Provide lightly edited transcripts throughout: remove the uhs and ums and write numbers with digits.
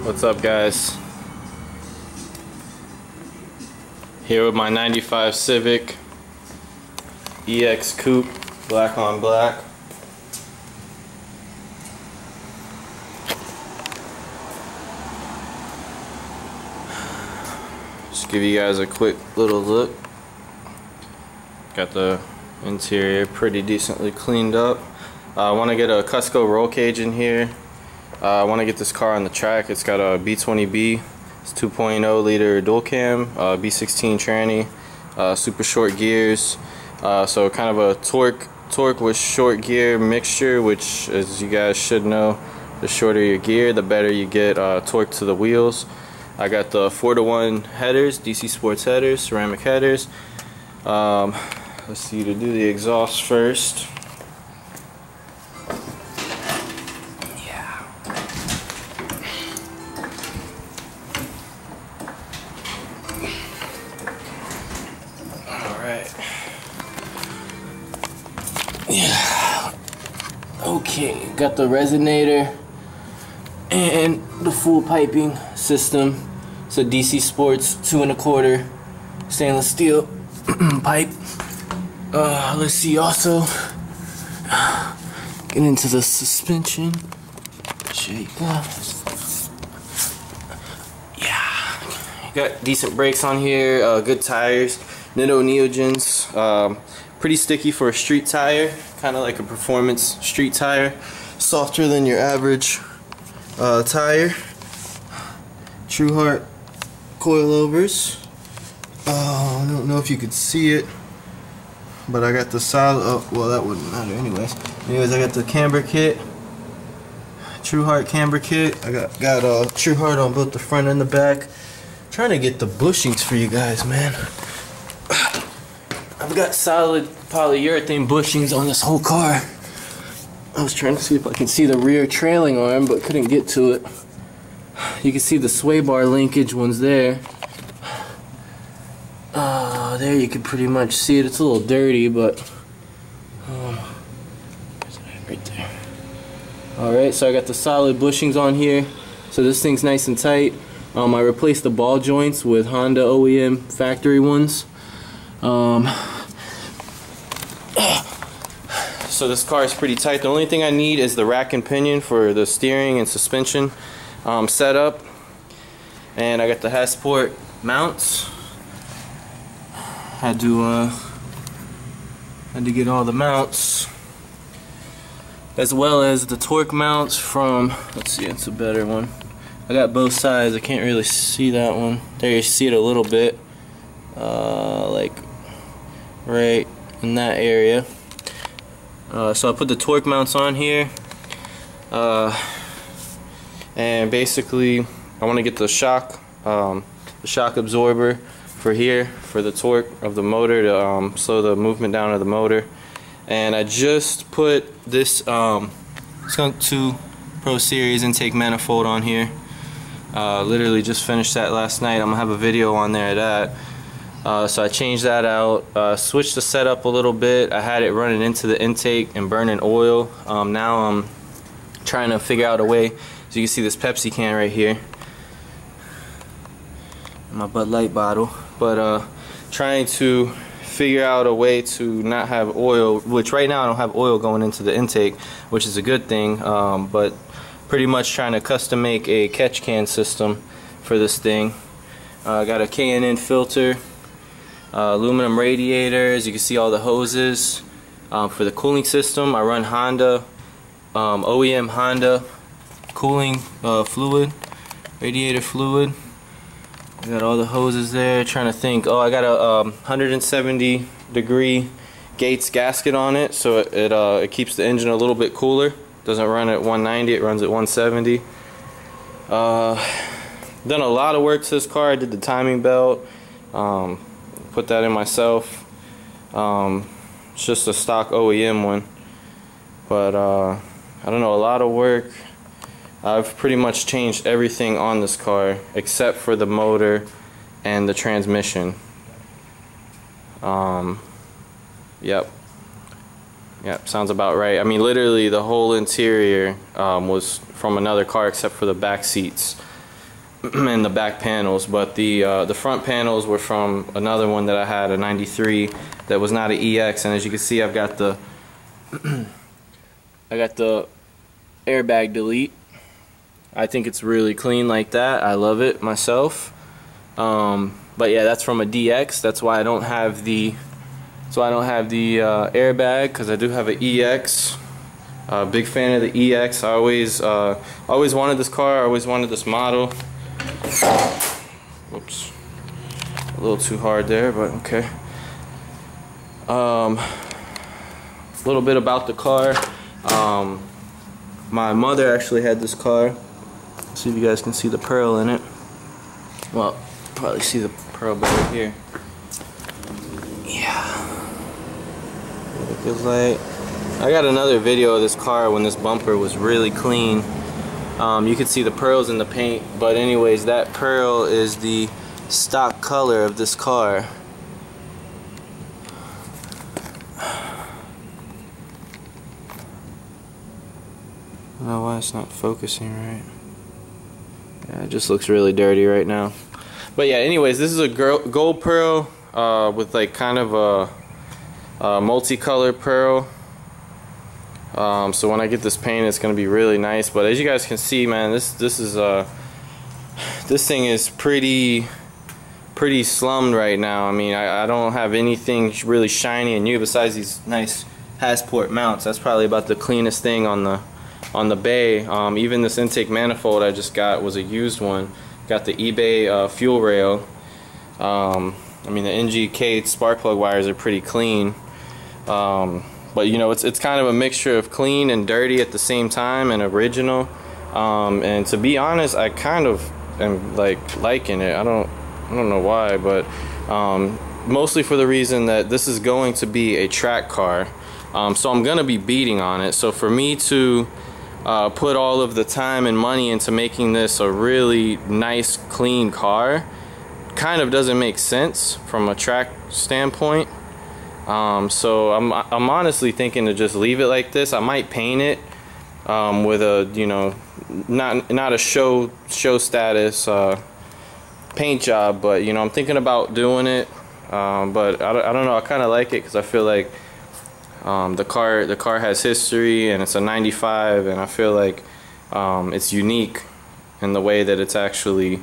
What's up, guys? Here with my 95 Civic EX Coupe, black on black. Just give you guys a quick little look. Got the interior pretty decently cleaned up. I want to get a Cusco roll cage in here. I want to get this car on the track. It's got a B20b. It's 2.0 liter dual cam, B16TRANS, super short gears. So kind of a torque with short gear mixture, which, as you guys should know, the shorter your gear, the better you get torque to the wheels. I got the 4-to-1 headers, DC Sports headers, ceramic headers. Let's see, to do the exhaust first. Yeah. Okay, got the resonator and the full piping system. It's a DC Sports 2 1/4 stainless steel pipe. Let's see, also get into the suspension. Yeah, got decent brakes on here, good tires, Nitto Neogens. Pretty sticky for a street tire, kind of like a performance street tire, softer than your average tire. Trueheart coilovers. I don't know if you could see it, but I got the solid. Oh, well, that wouldn't matter anyways. I got the camber kit, Trueheart camber kit. I got Trueheart on both the front and the back. Trying to get the bushings for you guys, man. I've got solid polyurethane bushings on this whole car. I was trying to see if I can see the rear trailing arm, but couldn't get to it. You can see the sway bar linkage ones there. There you can pretty much see it. It's a little dirty, but right there. Alright, so I got the solid bushings on here. So this thing's nice and tight. I replaced the ball joints with Honda OEM factory ones. So this car is pretty tight. The only thing I need is the rack and pinion for the steering and suspension setup. And I got the Hasport mounts. Had to get all the mounts, as well as the torque mounts from, let's see, it's a better one. I got both sides. I can't really see that one. There you see it a little bit, like right in that area. So I put the torque mounts on here, and basically I want to get the shock absorber for here for the torque of the motor to slow the movement down of the motor. And I just put this Skunk 2 Pro Series intake manifold on here. Literally just finished that last night. I'm gonna have a video on there of that. So I changed that out, switched the setup a little bit. I had it running into the intake and burning oil. Now I'm trying to figure out a way. So you can see this Pepsi can right here, my Bud Light bottle, but trying to figure out a way to not have oil, which right now I don't have oil going into the intake, which is a good thing, but pretty much trying to custom make a catch can system for this thing. I got a K&N filter, aluminum radiators. You can see all the hoses. For the cooling system, I run Honda, OEM Honda cooling fluid, radiator fluid. I got all the hoses there. Trying to think. Oh, I got a 170 degree Gates gasket on it, so it keeps the engine a little bit cooler. Doesn't run at 190, it runs at 170. Done a lot of work to this car. I did the timing belt, put that in myself. It's just a stock OEM one, but I don't know, a lot of work. I've pretty much changed everything on this car except for the motor and the transmission. Yep, sounds about right. I mean, literally the whole interior was from another car except for the back seats. and the back panels, but the front panels were from another one that I had, a 93 that was not an EX. And as you can see, I've got the I got the airbag delete. I think it's really clean like that. I love it myself. But yeah, that's from a DX. That's why I don't have the airbag, because I do have an EX. Big fan of the EX. I always wanted this car. I always wanted this model. Whoops, a little too hard there, but okay. A little bit about the car. My mother actually had this car. Let's see if you guys can see the pearl in it. Well, probably see the pearl better here. Yeah. Because like, I got another video of this car when this bumper was really clean. You can see the pearls in the paint, but anyways, that pearl is the stock color of this car. I don't know why it's not focusing right. Yeah, it just looks really dirty right now. But yeah, anyways, this is a gold pearl with like kind of a multicolored pearl. So when I get this paint, it's gonna be really nice. But as you guys can see, man, this thing is pretty slummed right now. I mean, I don't have anything really shiny and new besides these nice Hasport mounts. That's probably about the cleanest thing on the bay. Even this intake manifold I just got was a used one. Got the eBay fuel rail. I mean, the NGK spark plug wires are pretty clean. But you know, it's kind of a mixture of clean and dirty at the same time, and original. And to be honest, I kind of am liking it. I don't know why, but mostly for the reason that this is going to be a track car. So I'm gonna be beating on it. So for me to put all of the time and money into making this a really nice, clean car kind of doesn't make sense from a track standpoint. So I'm honestly thinking to just leave it like this. I might paint it with a, you know, not a show status paint job, but you know, I'm thinking about doing it. But I don't know. I kind of like it because I feel like the car has history, and it's a 95, and I feel like it's unique in the way that it's actually.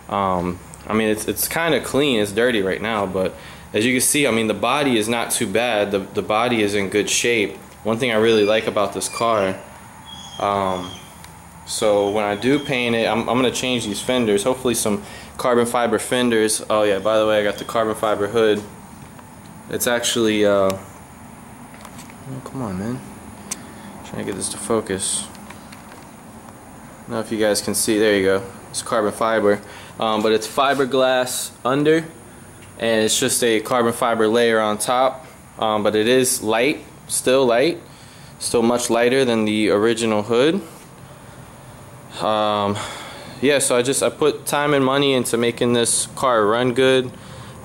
I mean, it's kind of clean. It's dirty right now, but as you can see, I mean, the body is not too bad. The body is in good shape. One thing I really like about this car. So when I do paint it, I'm gonna change these fenders. Hopefully some carbon fiber fenders. Oh yeah, by the way, I got the carbon fiber hood. It's actually oh, come on, man. I'm trying to get this to focus. I don't know if you guys can see. There you go. It's carbon fiber, but it's fiberglass under, and it's just a carbon fiber layer on top. But it is light, still much lighter than the original hood. Yeah, so I put time and money into making this car run good.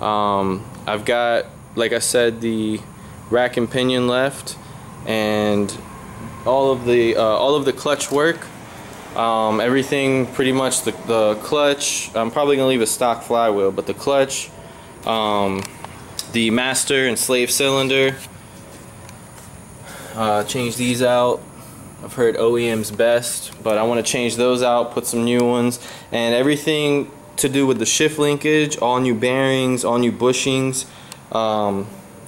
I've got, like I said, the rack and pinion left, and all of the clutch work. Everything pretty much, the clutch, I'm probably gonna leave a stock flywheel, but the clutch, the master and slave cylinder, change these out. I've heard OEM's best, but I want to change those out, put some new ones, and everything to do with the shift linkage, all new bearings, all new bushings.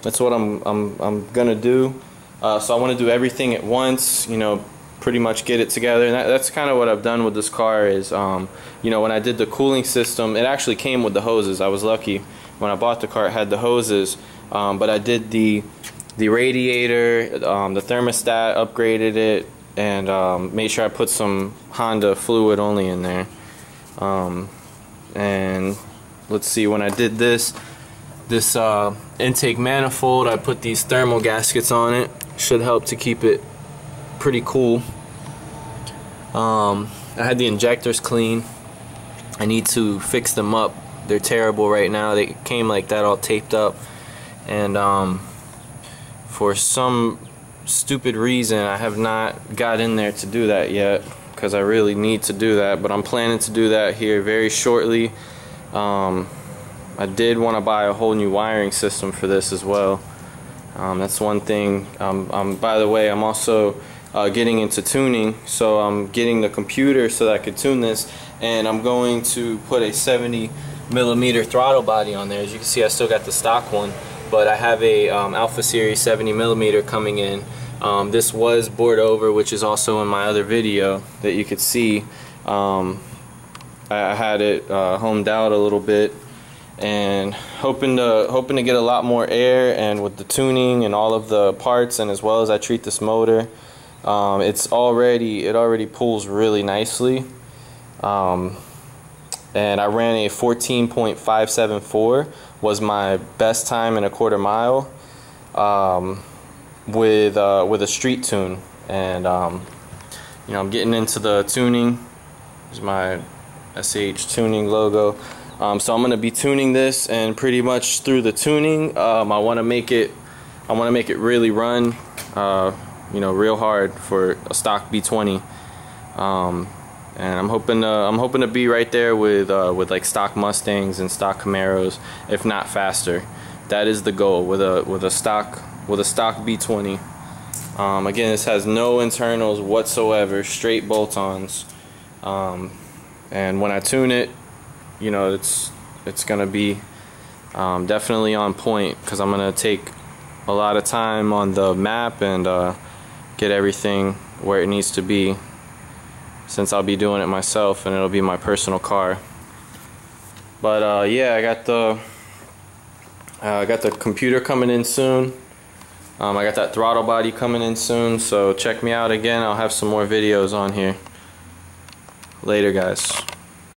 That's what I'm gonna do. So I want to do everything at once, you know, pretty much get it together. And that's kind of what I've done with this car is, you know, when I did the cooling system, it actually came with the hoses. I was lucky when I bought the car, it had the hoses, but I did the radiator, the thermostat, upgraded it, and made sure I put some Honda fluid only in there. And let's see, when I did this intake manifold, I put these thermal gaskets on it. Should help to keep it pretty cool. I had the injectors clean. I need to fix them up. They're terrible right now. They came like that, all taped up, and for some stupid reason I have not got in there to do that yet, because I really need to do that, but I'm planning to do that here very shortly. I did want to buy a whole new wiring system for this as well. That's one thing. By the way, I'm also getting into tuning, so I'm getting the computer so that I could tune this, and I'm going to put a 70mm throttle body on there. As you can see, I still got the stock one, but I have a Alpha Series 70mm coming in. This was bored over, which is also in my other video that you could see. I had it homed out a little bit, and hoping to get a lot more air, and with the tuning and all of the parts, and as well as I treat this motor, it already pulls really nicely. And I ran a 14.574 was my best time in a quarter mile with a street tune. And you know, I'm getting into the tuning. There's my SH tuning logo. So I'm gonna be tuning this, and pretty much through the tuning, I want to make it really run, you know, real hard for a stock B20. And I'm hoping to be right there with like stock Mustangs and stock Camaros, if not faster. That is the goal with a stock B20. Again, this has no internals whatsoever, straight bolt-ons. And when I tune it, you know, it's gonna be definitely on point, because I'm gonna take a lot of time on the map and get everything where it needs to be, since I'll be doing it myself and it'll be my personal car. But yeah, I got the computer coming in soon. I got that throttle body coming in soon, so check me out again. I'll have some more videos on here later, guys.